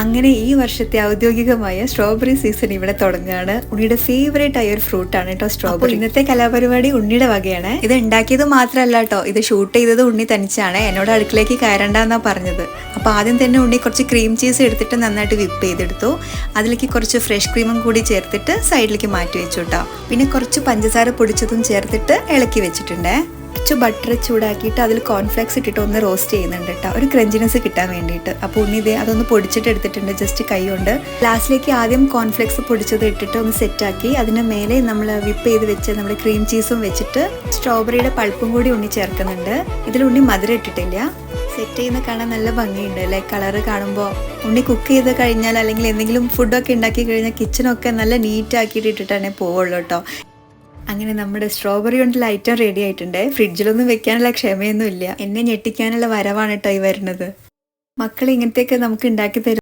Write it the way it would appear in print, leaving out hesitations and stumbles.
അങ്ങനെ ഈ വർഷത്തെ ഔദ്യോഗികമായ സ്ട്രോബെറി സീസൺ ഇവിടെ തുടങ്ങുകയാണ്. ഉണ്ണിയുടെ ഫേവറേറ്റ് ആയ ഒരു ഫ്രൂട്ട് ആണ് കേട്ടോ സ്ട്രോബെറി. ഇന്നത്തെ കലാപരിപാടി ഉണ്ണിയുടെ വകയാണ്. ഇത് ഉണ്ടാക്കിയത് മാത്രമല്ല കേട്ടോ, ഇത് ഷൂട്ട് ചെയ്തത് ഉണ്ണി തനിച്ചാണ്. എന്നോട് അടുക്കളേക്ക് കയറണ്ടെന്നാ പറഞ്ഞത്. അപ്പോൾ ആദ്യം തന്നെ ഉണ്ണി കുറച്ച് ക്രീം ചീസ് എടുത്തിട്ട് നന്നായിട്ട് വിപ്പ് ചെയ്തെടുത്തു. അതിലേക്ക് കുറച്ച് ഫ്രഷ് ക്രീമും കൂടി ചേർത്തിട്ട് സൈഡിലേക്ക് മാറ്റി വെച്ചു കേട്ടോ. പിന്നെ കുറച്ച് പഞ്ചസാര പൊടിച്ചതും ചേർത്തിട്ട് ഇളക്കി വെച്ചിട്ടുണ്ട്. കുറച്ച് ബട്ടർ ചൂടാക്കിയിട്ട് അതിൽ കോൺഫ്ലെക്സ് ഇട്ടിട്ട് ഒന്ന് റോസ്റ്റ് ചെയ്യുന്നുണ്ട് കേട്ടോ, ഒരു ക്രഞ്ചിനെസ് കിട്ടാൻ വേണ്ടിയിട്ട്. അപ്പോൾ ഉണ്ണി ഇതേ അതൊന്ന് പൊടിച്ചിട്ട് എടുത്തിട്ടുണ്ട് ജസ്റ്റ് കൈ കൊണ്ട്. ലാസ്റ്റിലേക്ക് ആദ്യം കോൺഫ്ലെക്സ് പൊടിച്ചത് ഇട്ടിട്ട് ഒന്ന് സെറ്റാക്കി അതിന് മേലെ നമ്മൾ വിപ്പ് ചെയ്ത് വെച്ച് നമ്മുടെ ക്രീം ചീസും വെച്ചിട്ട് സ്ട്രോബെറിയുടെ പൾപ്പും കൂടി ഉണ്ണി ചേർക്കുന്നുണ്ട്. ഇതിൽ ഉണ്ണി മധുരം ഇട്ടിട്ടില്ല. സെറ്റ് ചെയ്യുന്ന കാണാൻ നല്ല ഭംഗിയുണ്ട് അല്ലേ, കളറ് കാണുമ്പോൾ. ഉണ്ണി കുക്ക് ചെയ്ത് കഴിഞ്ഞാൽ അല്ലെങ്കിൽ എന്തെങ്കിലും ഫുഡൊക്കെ ഉണ്ടാക്കി കഴിഞ്ഞാൽ കിച്ചണൊക്കെ നല്ല നീറ്റ് ആക്കിയിട്ട് ഇട്ടിട്ടാണ് പോവുള്ളൂ കേട്ടോ. അങ്ങനെ നമ്മുടെ സ്ട്രോബെറി കൊണ്ടുള്ള ഐറ്റം റെഡി ആയിട്ടുണ്ട്. ഫ്രിഡ്ജിലൊന്നും വെക്കാനുള്ള ക്ഷമയൊന്നും ഇല്ല. എന്നെ ഞെട്ടിക്കാനുള്ള വരവാണ് കേട്ടോ ഈ വരുന്നത്. മക്കൾ ഇങ്ങനത്തെയൊക്കെ നമുക്ക് ഉണ്ടാക്കി തരും.